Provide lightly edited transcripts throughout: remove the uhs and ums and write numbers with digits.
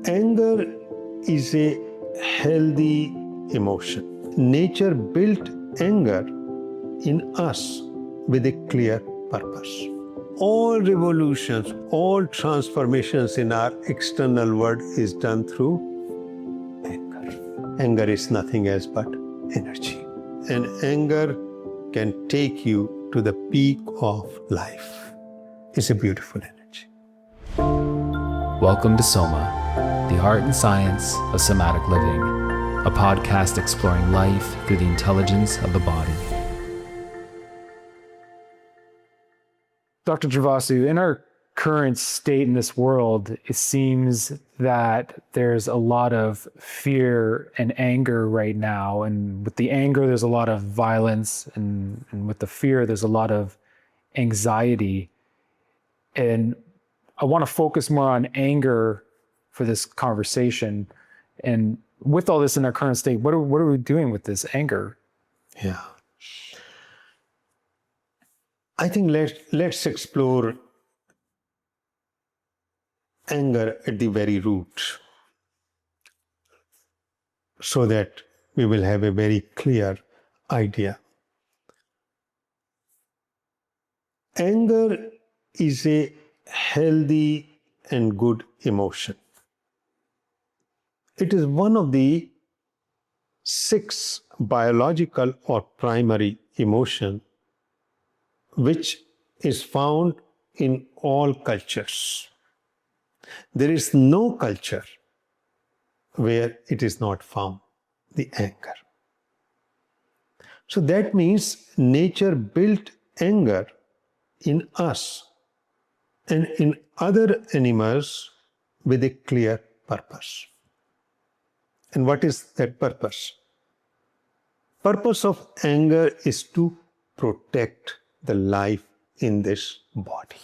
Anger is a healthy emotion. Nature built anger in us with a clear purpose. All revolutions, all transformations in our external world is done through anger. Anger is nothing else but energy. And anger can take you to the peak of life. It's a beautiful energy. Welcome to Soma, the art and science of somatic living, a podcast exploring life through the intelligence of the body. Dr. Jivasu, in our current state in this world, it seems that there's a lot of fear and anger right now. And with the anger, there's a lot of violence. And with the fear, there's a lot of anxiety. And I want to focus more on anger for this conversation. And with all this in our current state, what are we doing with this anger? Yeah. I think let's explore anger at the very root so that we will have a very clear idea. Anger is a healthy and good emotion. It is one of the 6 biological or primary emotions which is found in all cultures. There is no culture where it is not found, the anger. So that means nature built anger in us and in other animals with a clear purpose. And what is that purpose? Purpose of anger is to protect the life in this body.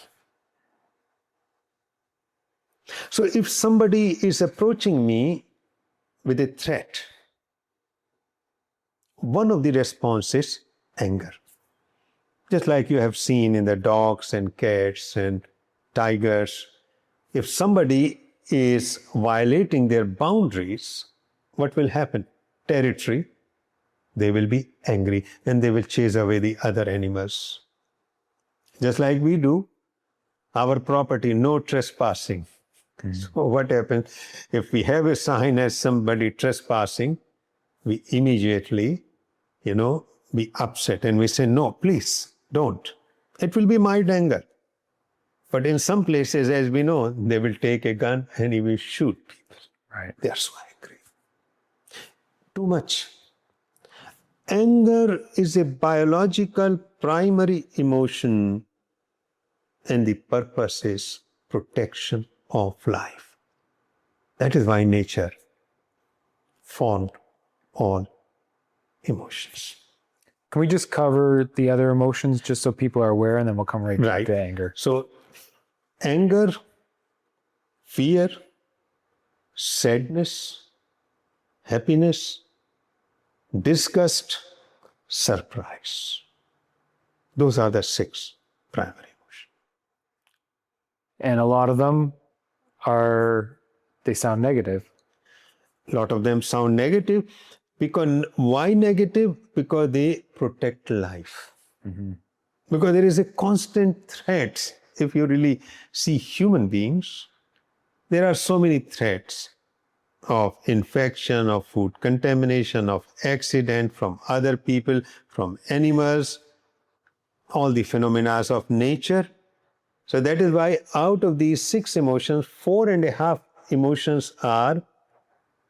So if somebody is approaching me with a threat, one of the responses is anger. Just like you have seen in the dogs and cats and tigers, if somebody is violating their boundaries, what will happen? Territory. They will be angry and they will chase away the other animals. Just like we do, our property, no trespassing. So what happens? If we have a sign as somebody trespassing, we immediately, be upset and we say, no, please don't. It will be mild anger. But in some places, as we know, they will take a gun and he will shoot people. Right. They are so angry. Too much. Anger is a biological primary emotion and the purpose is protection of life. That is why nature formed all emotions. Can we just cover the other emotions just so people are aware, and then we'll come right to anger? So, anger, fear, sadness, happiness, disgust, surprise. Those are the 6 primary emotions. And a lot of them they sound negative. A lot of them sound negative. Because why negative? Because they protect life. Mm-hmm. Because there is a constant threat. If you really see human beings, there are so many threats of infection, of food contamination, of accident from other people, from animals, all the phenomena of nature. So that is why out of these 6 emotions, 4.5 emotions are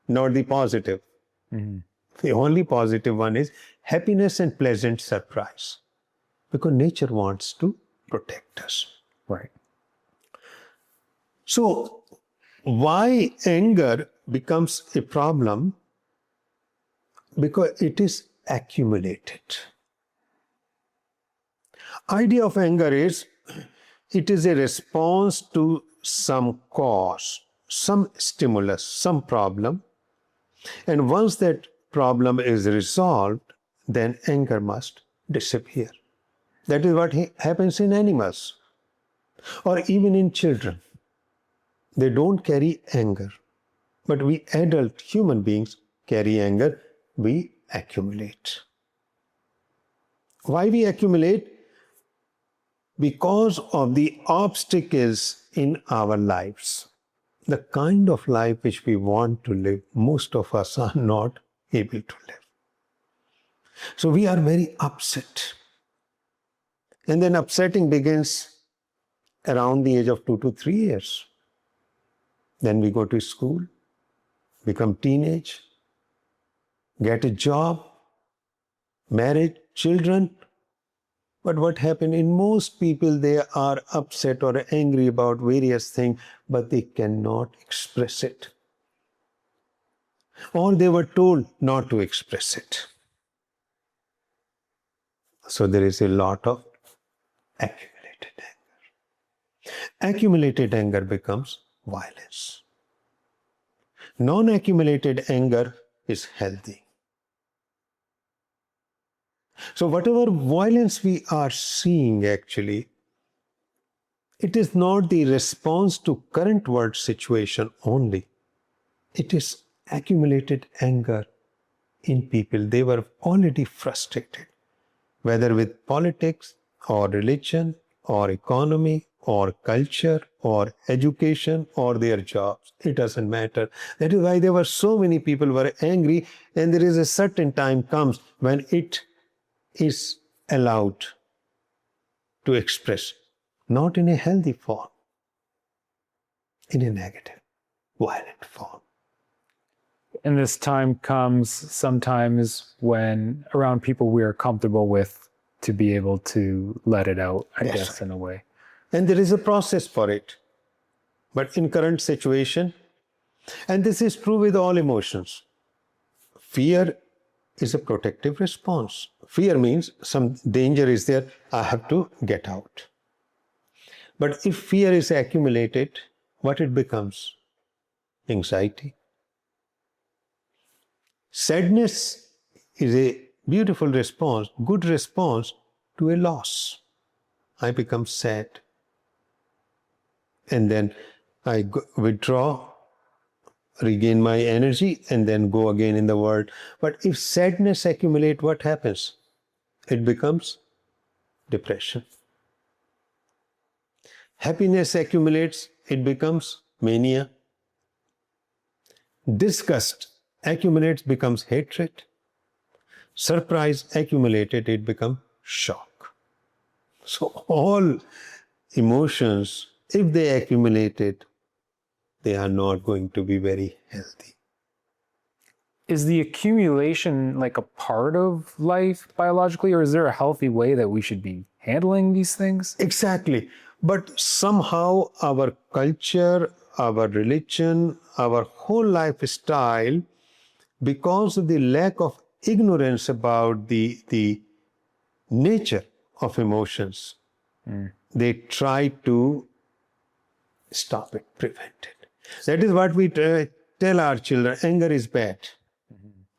not the positive. Mm-hmm. The only positive one is happiness and pleasant surprise. Because nature wants to protect us. Right. So, why anger becomes a problem? Because it is accumulated. Idea of anger is, it is a response to some cause, some stimulus, some problem. And once that problem is resolved, then anger must disappear. That is what happens in animals or even in children. They don't carry anger. But we adult human beings carry anger. We accumulate. Why we accumulate? Because of the obstacles in our lives. The kind of life which we want to live, most of us are not able to live. So we are very upset. And then upsetting begins around the age of 2 to 3 years. Then we go to school, become teenage, get a job, marriage, children. But what happened in most people, they are upset or angry about various things, but they cannot express it. Or they were told not to express it. So there is a lot of accumulated anger. Accumulated anger becomes violence. Non-accumulated anger is healthy. So whatever violence we are seeing actually, it is not the response to current world situation only. It is accumulated anger in people. They were already frustrated, whether with politics or religion or economy or culture or education or their jobs. It doesn't matter. That is why there were so many people were angry, and there is a certain time comes when it is allowed to express, not in a healthy form, in a negative, violent form. And this time comes sometimes when around people we are comfortable with to be able to let it out, I That's guess, right. in a way. And there is a process for it. But in current situation, and this is true with all emotions, fear is a protective response. Fear means some danger is there, I have to get out. But if fear is accumulated, what it becomes? Anxiety. Sadness is a beautiful response, good response to a loss. I become sad. And then I withdraw, regain my energy, and then go again in the world. But if sadness accumulates, what happens? It becomes depression. Happiness accumulates, it becomes mania. Disgust accumulates, becomes hatred. Surprise accumulated, it becomes shock. So all emotions, if they accumulated, they are not going to be very healthy. Is the accumulation like a part of life biologically, or is there a healthy way that we should be handling these things? Exactly. But somehow our culture, our religion, our whole lifestyle, because of the lack of ignorance about the nature of emotions, they try to stop it, prevent it. That is what we tell our children, anger is bad.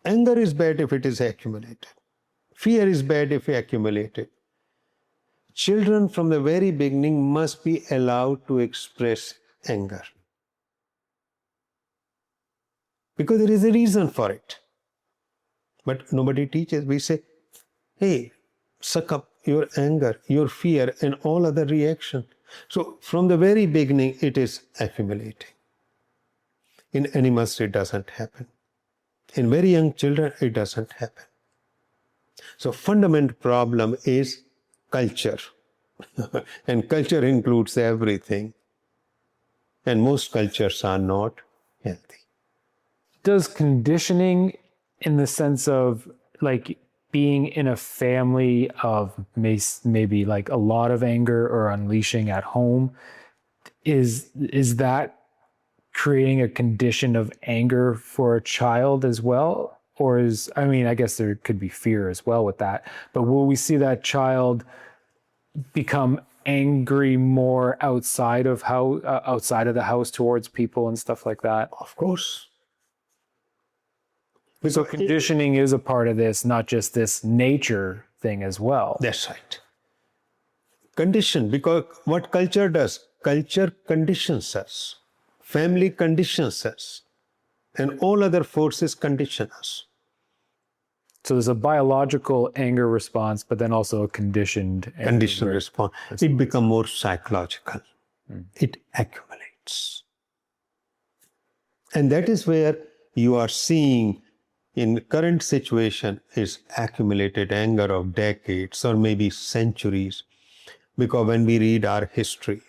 Anger is bad if it is accumulated. Fear is bad if it accumulated. Children from the very beginning must be allowed to express anger. Because there is a reason for it. But nobody teaches. We say, hey, suck up your anger, your fear, and all other reaction. So from the very beginning, it is accumulating. In animals, it doesn't happen. In very young children, it doesn't happen. So fundamental problem is culture. And culture includes everything. And most cultures are not healthy. Does conditioning, in the sense of like being in a family of maybe like a lot of anger or unleashing at home, is that creating a condition of anger for a child as well? Or is, I mean, I guess there could be fear as well with that, but will we see that child become angry more outside of the house towards people and stuff like that? Of course. So conditioning is a part of this, not just this nature thing as well. That's right. Condition, because what culture does? Culture conditions us. Family conditions us. and all other forces condition us. So there's a biological anger response, but then also a conditioned anger Conditional response. It becomes more psychological. It accumulates. And that is where you are seeing in current situation is accumulated anger of decades or maybe centuries. Because when we read our history,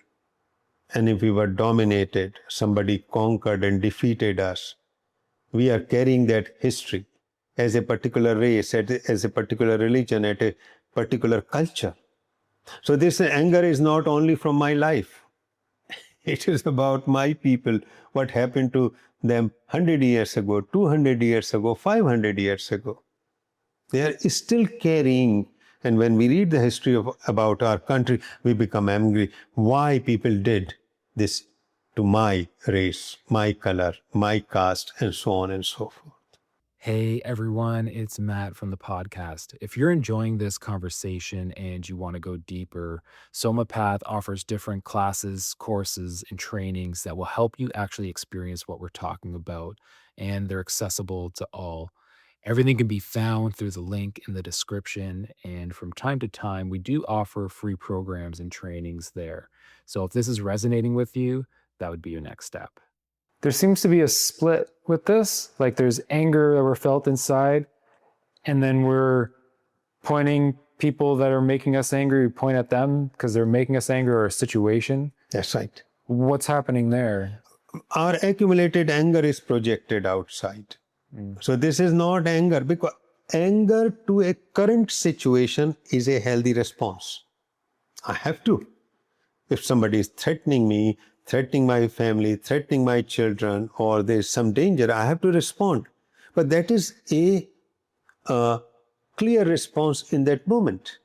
and if we were dominated, somebody conquered and defeated us, we are carrying that history as a particular race, as a particular religion, at a particular culture. So this anger is not only from my life. It is about my people, what happened to them 100 years ago, 200 years ago, 500 years ago. They are still carrying, and when we read the history about our country, we become angry. Why people did this to my race, my color, my caste, and so on and so forth. Hey everyone, it's Matt from the podcast. If you're enjoying this conversation and you want to go deeper, Soma Path offers different classes, courses, and trainings that will help you actually experience what we're talking about, and they're accessible to all. Everything can be found through the link in the description, and from time to time, we do offer free programs and trainings there. So if this is resonating with you, that would be your next step. There seems to be a split with this. Like there's anger that we're felt inside, and then we're pointing people that are making us angry, we point at them because they're making us angry or a situation. That's right. What's happening there? Our accumulated anger is projected outside. So this is not anger, because anger to a current situation is a healthy response. I have to. If somebody is threatening me, threatening my family, threatening my children, or there's some danger, I have to respond. But that is a clear response in that moment.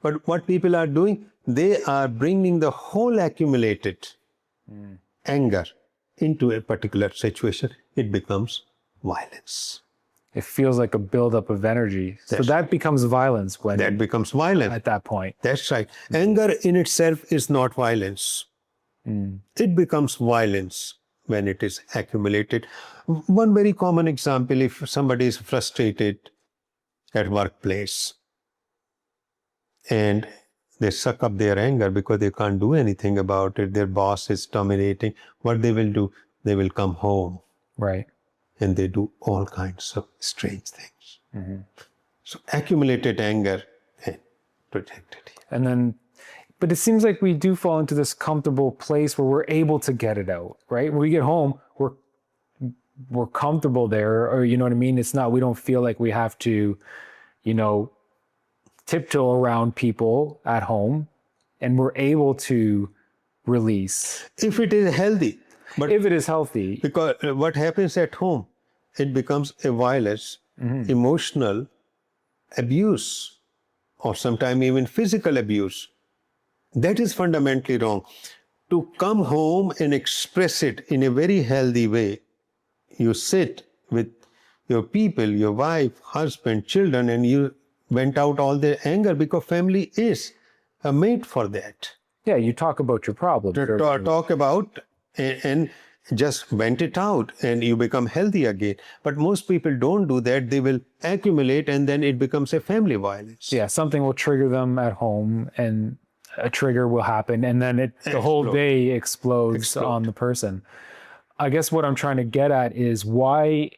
But what people are doing, they are bringing the whole accumulated anger into a particular situation. It becomes violence. It feels like a buildup of energy. So that becomes violence when That becomes violence. at that point. That's right. Anger in itself is not violence. It becomes violence when it is accumulated. One very common example, if somebody is frustrated at workplace and they suck up their anger because they can't do anything about it, their boss is dominating, what they will do? They will come home. Right. And they do all kinds of strange things. So accumulated anger and projected. And then, but it seems like we do fall into this comfortable place where we're able to get it out, right? When we get home, we're comfortable there, or you know what I mean? It's not, we don't feel like we have to, tiptoe around people at home, and we're able to release. If it is healthy. But if it is healthy. Because what happens at home, it becomes a violence, emotional abuse, or sometimes even physical abuse. That is fundamentally wrong. To come home and express it in a very healthy way, you sit with your people, your wife, husband, children, and you vent out all the anger, because family is made for that. Yeah, you talk about your problems. Talk about and just vent it out, and you become healthy again. But most people don't do that. They will accumulate, and then it becomes a family violence. Yeah, something will trigger them at home, and a trigger will happen, and then the whole day explodes on the person. I guess what I'm trying to get at is why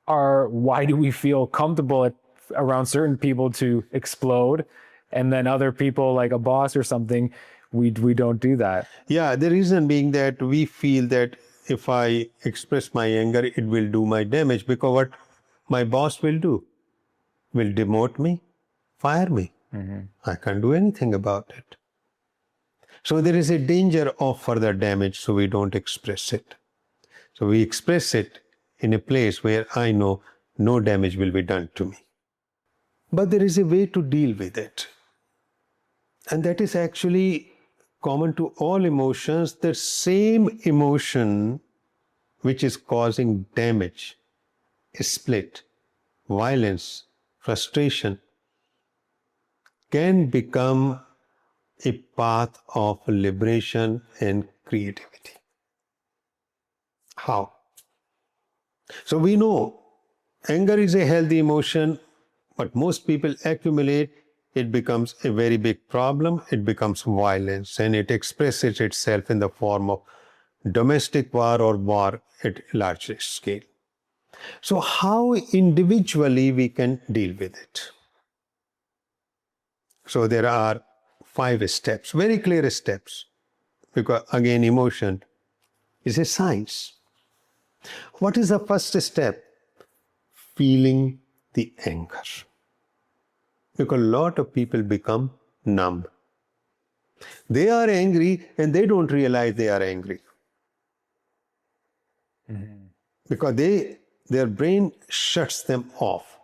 do we feel comfortable around certain people to explode, and then other people, like a boss or something, we don't do that? Yeah, the reason being that we feel that if I express my anger, it will do my damage, because what my boss will do, will demote me, fire me. I can't do anything about it. So there is a danger of further damage, so we don't express it. So we express it in a place where I know no damage will be done to me. But there is a way to deal with it. And that is actually common to all emotions. The same emotion which is causing damage, split, violence, frustration, can become a path of liberation and creativity. How? So we know anger is a healthy emotion, but most people accumulate. It becomes a very big problem. It becomes violence, and it expresses itself in the form of domestic war or war at large scale. So how individually we can deal with it? So there are 5 steps, very clear steps, because again, emotion is a science. What is the first step? Feeling the anger. Because a lot of people become numb. They are angry and they don't realize they are angry. Because their brain shuts them off.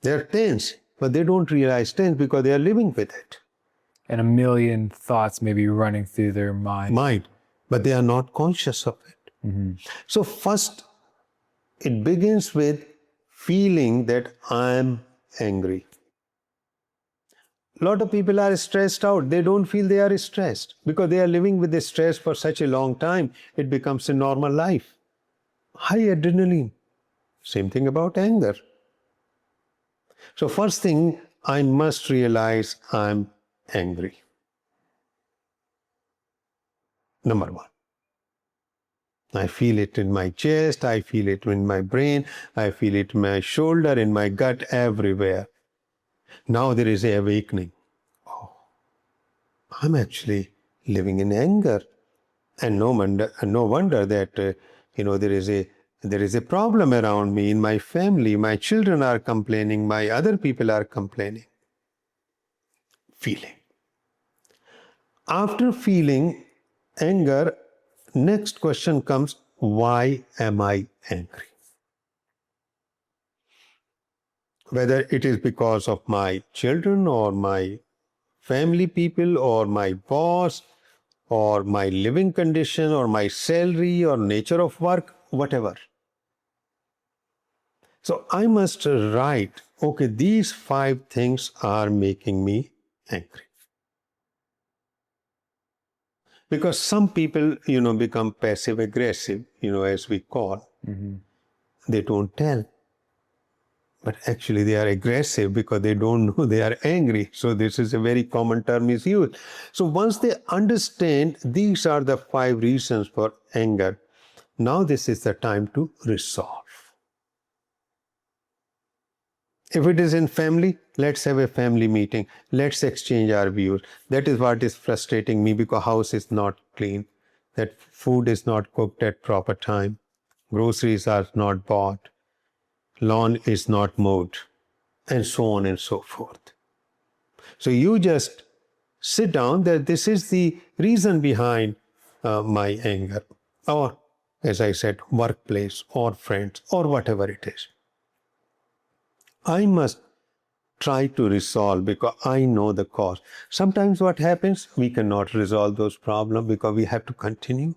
They're tense, but they don't realize tense because they are living with it. And a million thoughts maybe running through their mind. But they are not conscious of it. So first, it begins with feeling that I'm angry. A lot of people are stressed out. They don't feel they are stressed because they are living with this stress for such a long time. It becomes a normal life. High adrenaline. Same thing about anger. So first thing, I must realize I'm angry. Number 1. I feel it in my chest, I feel it in my brain, I feel it in my shoulder, in my gut, everywhere. Now there is an awakening. Oh, I'm actually living in anger. And no wonder that there is a problem around me, in my family. My children are complaining, my other people are complaining. Feeling. After feeling anger, next question comes, why am I angry? Whether it is because of my children or my family people or my boss or my living condition or my salary or nature of work, whatever. So I must write, okay, these 5 things are making me angry. Because some people, become passive aggressive, as we call. They don't tell. But actually they are aggressive because they don't know they are angry. So this is a very common term is used. So once they understand these are the 5 reasons for anger, now this is the time to resolve. If it is in family, let's have a family meeting. Let's exchange our views. That is what is frustrating me, because house is not clean, that food is not cooked at proper time, groceries are not bought, lawn is not mowed, and so on and so forth. So you just sit down that this is the reason behind my anger, or as I said, workplace or friends or whatever it is. I must try to resolve because I know the cause. Sometimes what happens, we cannot resolve those problems because we have to continue.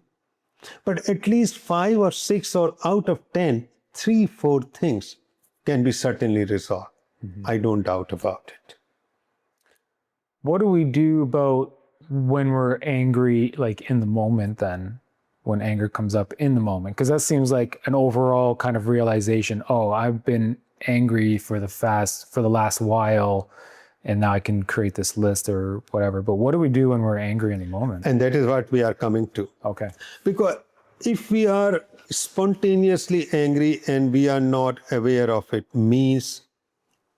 But at least 5 or 6 or out of 10, 3, 4 things can be certainly resolved. I don't doubt about it. What do we do about when we're angry, like in the moment then, when anger comes up in the moment? Because that seems like an overall kind of realization, oh, I've been angry for the last while, and now I can create this list or whatever. But what do we do when we're angry in the moment? And that is what we are coming to. Okay. Because if we are spontaneously angry and we are not aware of it, means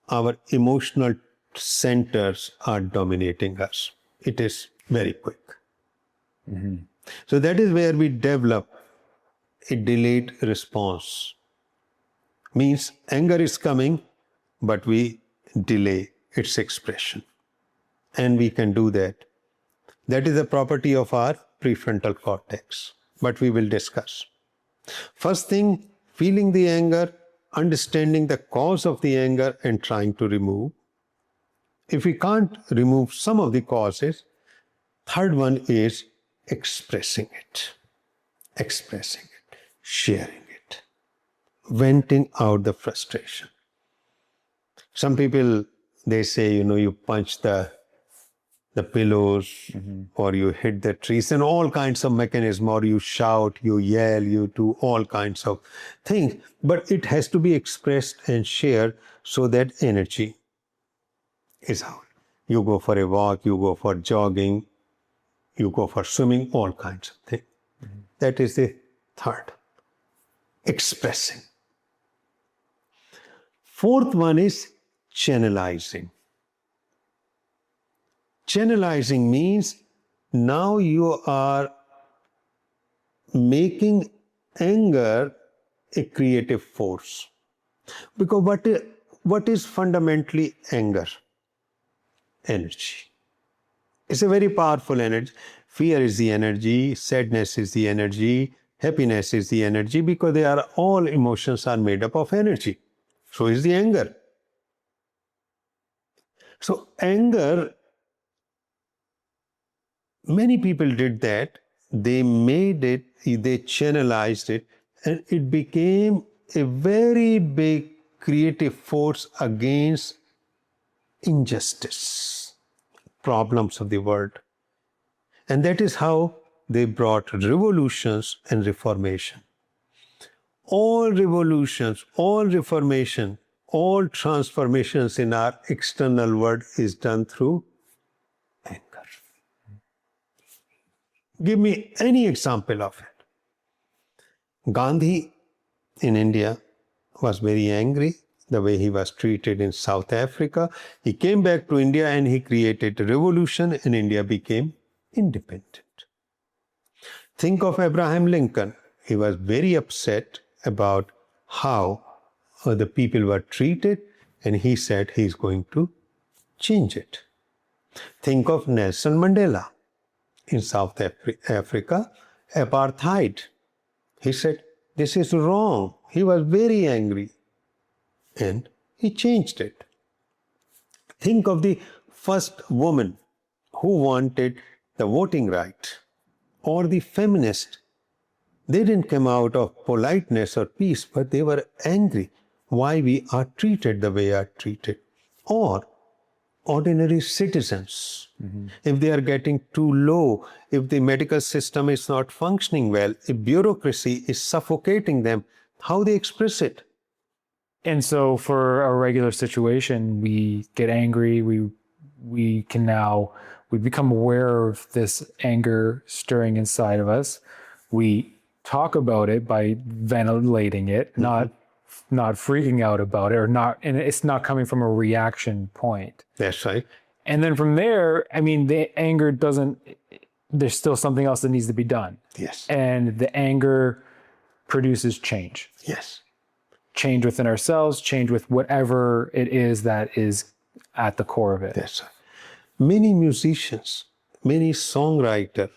our emotional centers are dominating us. It is very quick. So that is where we develop a delayed response. Means anger is coming, but we delay its expression. And we can do that. That is a property of our prefrontal cortex, but we will discuss. First thing, feeling the anger, understanding the cause of the anger and trying to remove. If we can't remove some of the causes, third one is expressing it, sharing it, venting out the frustration. Some people, they say, you punch the the pillows, or you hit the trees, and all kinds of mechanism, or you shout, you yell, you do all kinds of things. But it has to be expressed and shared so that energy is out. You go for a walk, you go for jogging, you go for swimming, all kinds of things. That is the third, expressing. Fourth one is channelizing. Channelizing means now you are making anger a creative force. Because what is fundamentally anger? Energy. It's a very powerful energy. Fear is the energy, sadness is the energy, happiness is the energy, because they are all emotions are made up of energy. So is the anger. So anger, many people did that. They made it, they channelized it, and it became a very big creative force against injustice, problems of the world. And that is how they brought revolutions and reformation. All revolutions, all reformation, all transformations in our external world is done through anger. Give me any example of it. Gandhi in India was very angry the way he was treated in South Africa. He came back to India and he created a revolution, and India became independent. Think of Abraham Lincoln. He was very upset about how the people were treated, and he said he's going to change it. Think of Nelson Mandela in South Africa, apartheid. He said, this is wrong. He was very angry, and he changed it. Think of the first woman who wanted the voting right, or the feminist. They didn't come out of politeness or peace, but they were angry why we are treated the way we are treated. Or ordinary citizens, if they are getting too low, if the medical system is not functioning well, if bureaucracy is suffocating them, how they express it. And so for a regular situation, we get angry, we become aware of this anger stirring inside of us. We talk about it by ventilating it, not freaking out about it, and it's not coming from a reaction point. That's right. And then from there, I mean, the anger there's still something else that needs to be done. Yes. And the anger produces change. Yes. Change within ourselves, change with whatever it is that is at the core of it. That's right. Many musicians, many songwriters,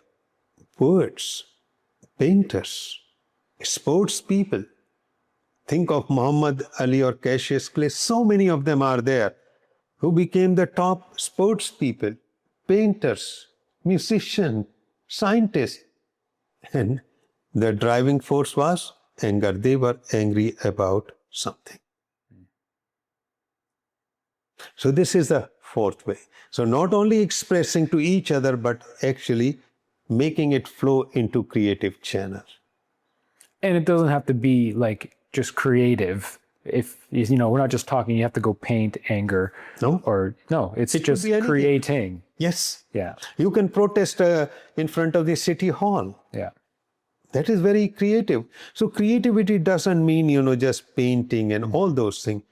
poets, painters, sports people. Think of Muhammad Ali or Cassius Clay. So many of them are there who became the top sports people, painters, musicians, scientists. And the driving force was anger. They were angry about something. So this is the fourth way. So not only expressing to each other, but actually making it flow into creative channels. And it doesn't have to be like just creative. If we're not just talking, you have to go paint anger. No. It's It could just be anything. creating. Yes. Yeah. You can protest in front of the city hall. Yeah. That is very creative. So creativity doesn't mean, just painting and all those things.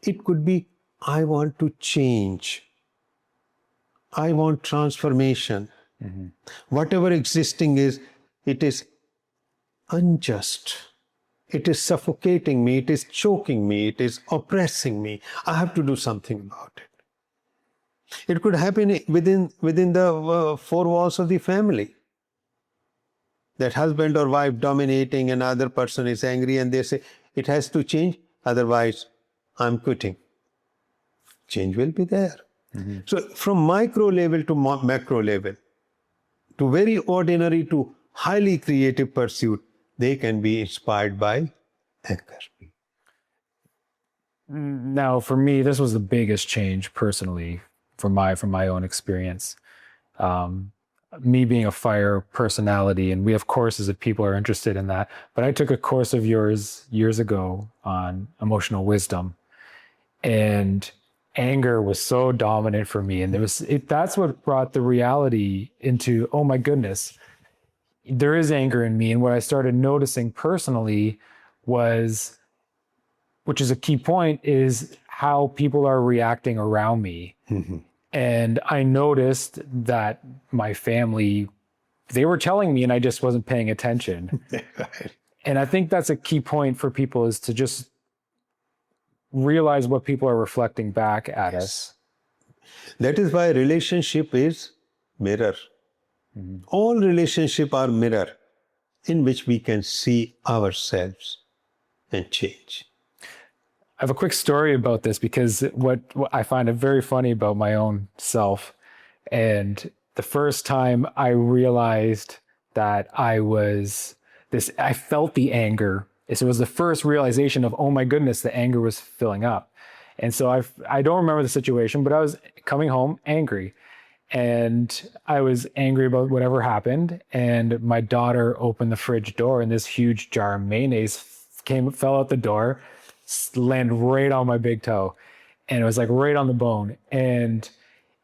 It could be, I want to change. I want transformation. Whatever existing is, it is unjust. It is suffocating me. It is choking me. It is oppressing me. I have to do something about it. It could happen within the four walls of the family. That husband or wife dominating, another person is angry, and they say, it has to change, otherwise I'm quitting. Change will be there. So from micro level to macro level, to very ordinary to highly creative pursuit, they can be inspired by anger. Now, for me, this was the biggest change personally from my own experience. Me being a fire personality, and we have courses if people are interested in that. But I took a course of yours years ago on emotional wisdom, and anger was so dominant for me. And that's what brought the reality into, oh my goodness, there is anger in me. And what I started noticing personally was, which is a key point, is how people are reacting around me. And I noticed that my family, they were telling me and I just wasn't paying attention. And I think that's a key point for people, is to just realize what people are reflecting back at us. That is why relationship is mirror. All relationship are mirror in which we can see ourselves and change. I have a quick story about this, because what I find it very funny about my own self. And the first time I realized that I felt the anger. So it was the first realization of, oh my goodness, the anger was filling up. And so I don't remember the situation, but I was coming home angry. And I was angry about whatever happened. And my daughter opened the fridge door, and this huge jar of mayonnaise fell out the door, landed right on my big toe. And it was like right on the bone. And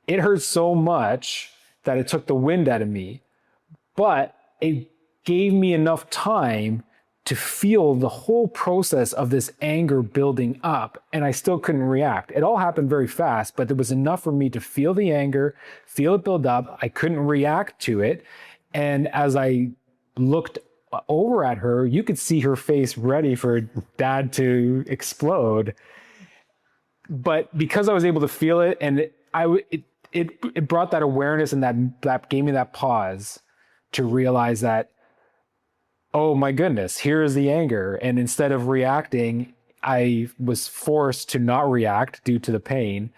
it hurt so much that it took the wind out of me. But it gave me enough time to feel the whole process of this anger building up, and I still couldn't react. It all happened very fast, but there was enough for me to feel the anger, feel it build up. I couldn't react to it. And as I looked over at her, you could see her face ready for dad to explode. But because I was able to feel it, and it brought that awareness, and that gave me that pause to realize that, oh my goodness, here is the anger. And instead of reacting, I was forced to not react due to the pain,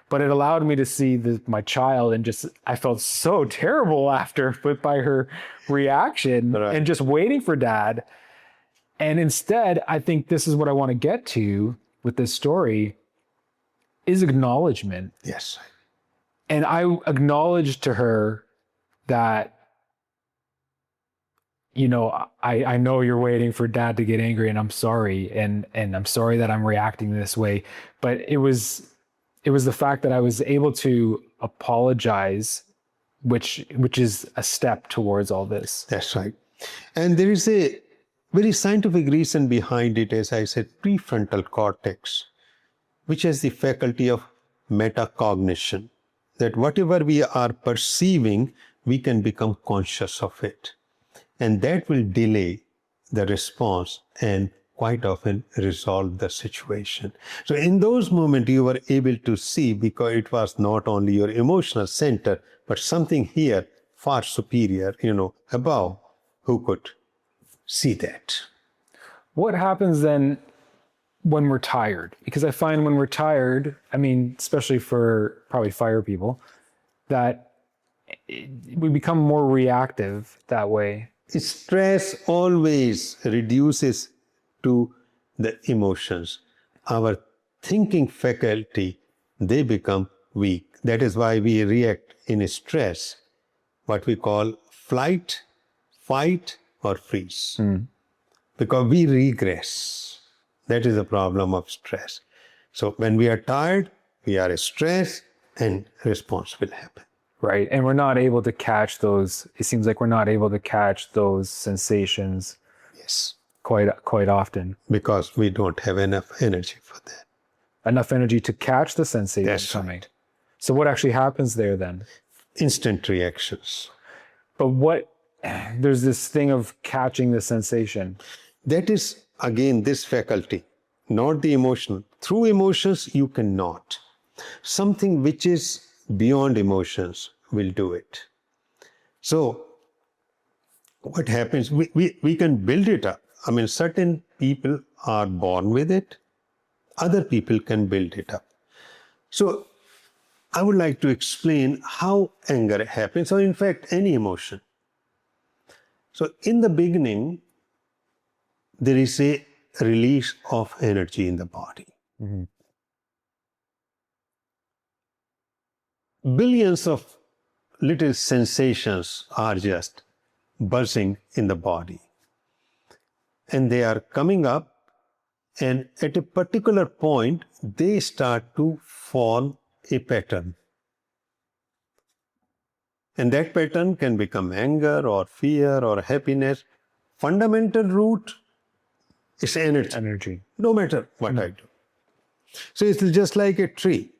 but it allowed me to see my child, and I felt so terrible after by her reaction. Right. And just waiting for dad. And instead, I think this is what I want to get to with this story, is acknowledgement. Yes. And I acknowledged to her that, I know you're waiting for dad to get angry, and I'm sorry. And I'm sorry that I'm reacting this way. But it was the fact that I was able to apologize, which is a step towards all this. That's right. And there is a very scientific reason behind it, as I said, prefrontal cortex, which has the faculty of metacognition, that whatever we are perceiving, we can become conscious of it. And that will delay the response and quite often resolve the situation. So in those moments, you were able to see, because it was not only your emotional center, but something here far superior, above, who could see that. What happens then when we're tired? Because I find when we're tired, especially for probably fire people, that we become more reactive that way. Stress always reduces to the emotions. Our thinking faculty, they become weak. That is why we react in stress, what we call flight, fight, or freeze. Because we regress. That is the problem of stress. So when we are tired, we are stressed, and response will happen. Right. And we're not able to catch those. It seems like we're not able to catch those sensations. Yes. Quite often. Because we don't have enough energy for that. Enough energy to catch the sensation. That's coming. Right. So what actually happens there then? Instant reactions. But there's this thing of catching the sensation. That is, again, this faculty, not the emotional. Through emotions, you cannot. Something which is beyond emotions will do it. So what happens, we can build it up. Certain people are born with it. Other people can build it up. So I would like to explain how anger happens, or in fact, any emotion. So in the beginning, there is a release of energy in the body. Billions of little sensations are just buzzing in the body. And they are coming up, and at a particular point, they start to form a pattern. And that pattern can become anger or fear or happiness. Fundamental root is energy. No matter what I do. So it's just like a tree,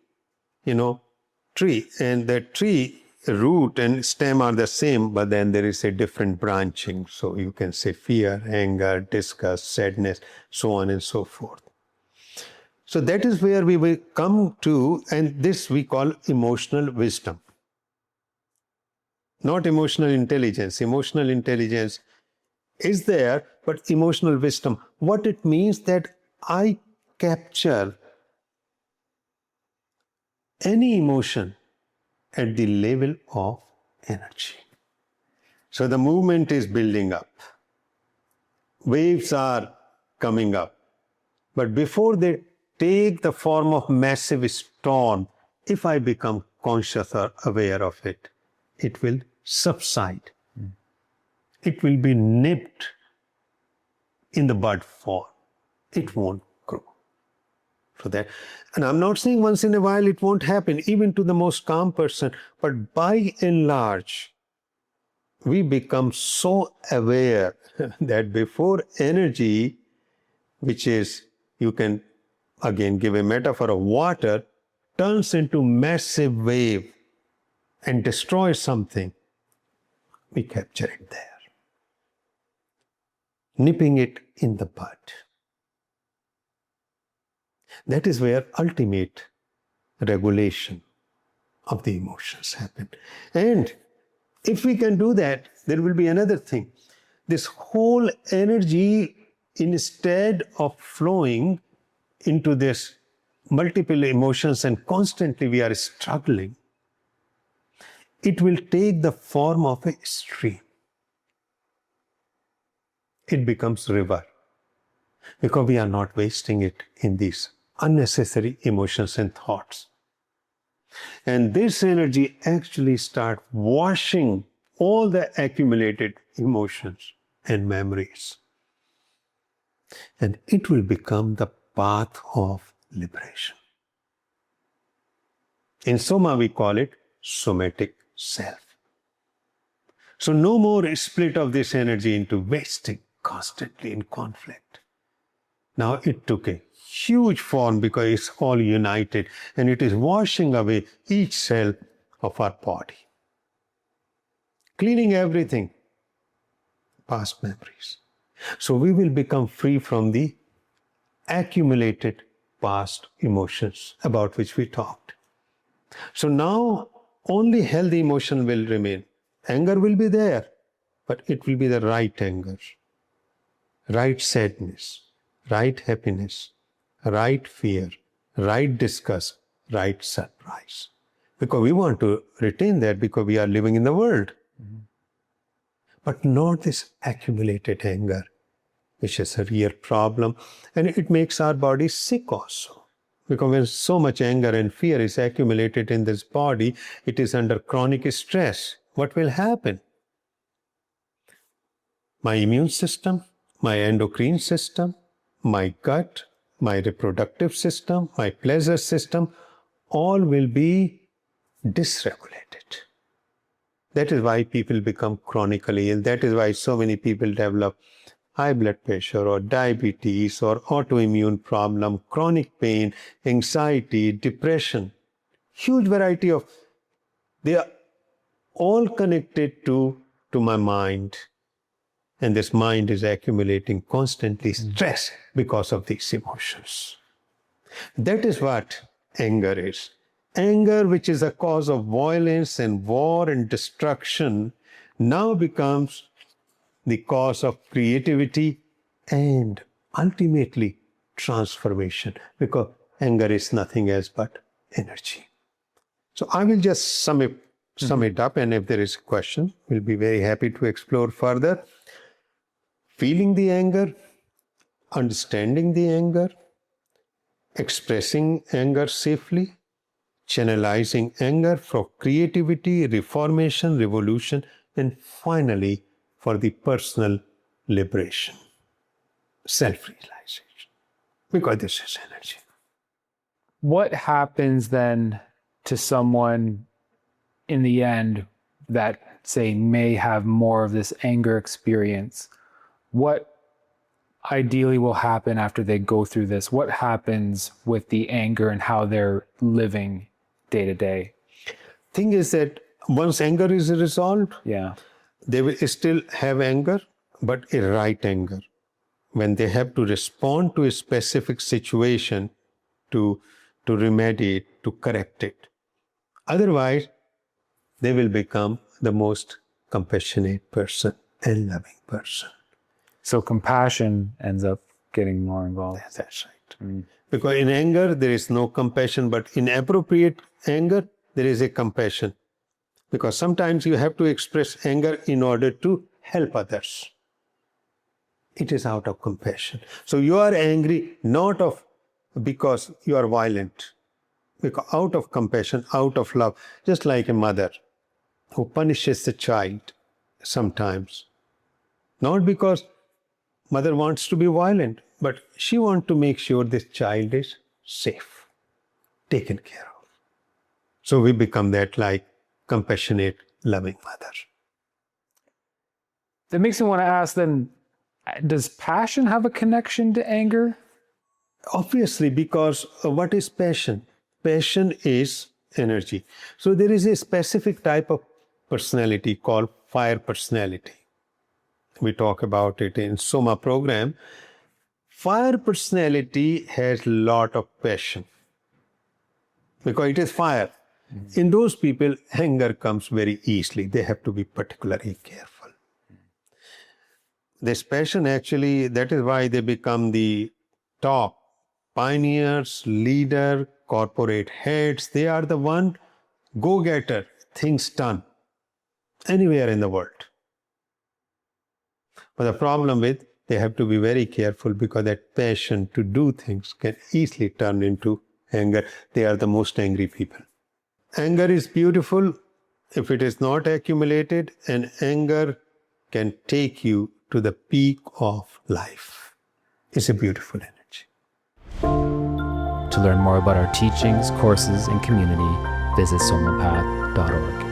tree. And that tree root and stem are the same, but then there is a different branching. So you can say fear, anger, disgust, sadness, so on and so forth. So that is where we will come to, and this we call emotional wisdom. Not emotional intelligence. Emotional intelligence is there, but emotional wisdom. What it means that I capture any emotion at the level of energy. So the movement is building up. Waves are coming up. But before they take the form of massive storm, if I become conscious or aware of it, it will subside. It will be nipped in the bud form. It won't grow. So that, and I'm not saying once in a while it won't happen, even to the most calm person, but by and large, we become so aware that before energy, which is, you can again give a metaphor of water, turns into massive wave and destroys something, we capture it there, nipping it in the bud. That is where ultimate regulation of the emotions happen. And if we can do that, there will be another thing. This whole energy, instead of flowing into this multiple emotions and constantly we are struggling, it will take the form of a stream. It becomes river because we are not wasting it in these unnecessary emotions and thoughts. And this energy actually starts washing all the accumulated emotions and memories. And it will become the path of liberation. In Soma, we call it somatic self. So no more split of this energy into wasting constantly in conflict. Now it took a huge form because it's all united and it is washing away each cell of our body. Cleaning everything, past memories. So we will become free from the accumulated past emotions about which we talked. So now only healthy emotion will remain. Anger will be there, but it will be the right anger, right sadness, right happiness, right fear, right disgust, right surprise. Because we want to retain that because we are living in the world. Mm-hmm. But not this accumulated anger, which is a real problem. And it makes our body sick also. Because when so much anger and fear is accumulated in this body, it is under chronic stress. What will happen? My immune system, my endocrine system, my gut, my reproductive system, my pleasure system, all will be dysregulated. That is why people become chronically ill. That is why so many people develop high blood pressure or diabetes or autoimmune problem, chronic pain, anxiety, depression. Huge variety of, they are all connected to my mind. And this mind is accumulating constantly stress because of these emotions. That is what anger is. Anger, which is a cause of violence and war and destruction, now becomes the cause of creativity and ultimately transformation, because anger is nothing else but energy. So I will just sum it up, and if there is a question, we'll be very happy to explore further. Feeling the anger, understanding the anger, expressing anger safely, channelizing anger for creativity, reformation, revolution, and finally for the personal liberation, self-realization, because this is energy. What happens then to someone in the end that, say, may have more of this anger experience? What ideally will happen after they go through this? What happens with the anger and how they're living day to day? Thing is that once anger is resolved, Yeah. they will still have anger, but a right anger. When they have to respond to a specific situation to remediate, to correct it. Otherwise, they will become the most compassionate person and loving person. So compassion ends up getting more involved. That's right. Because in anger, there is no compassion, but in appropriate anger, there is a compassion. Because sometimes you have to express anger in order to help others. It is out of compassion. So you are angry not because you are violent, because out of compassion, out of love, just like a mother who punishes the child sometimes. Not because mother wants to be violent, but she wants to make sure this child is safe, taken care of. So we become that like compassionate, loving mother. That makes me want to ask then, does passion have a connection to anger? Obviously, because what is passion? Passion is energy. So there is a specific type of personality called fire personality. We talk about it in Soma program. Fire personality has a lot of passion because it is fire. In those people, anger comes very easily. They have to be particularly careful. This passion actually, that is why they become the top pioneers, leader, corporate heads. They are the one go-getter, things done anywhere in the world. But the problem with, they have to be very careful because that passion to do things can easily turn into anger. They are the most angry people. Anger is beautiful if it is not accumulated, and anger can take you to the peak of life. It's a beautiful energy. To learn more about our teachings, courses, and community, visit somapath.org.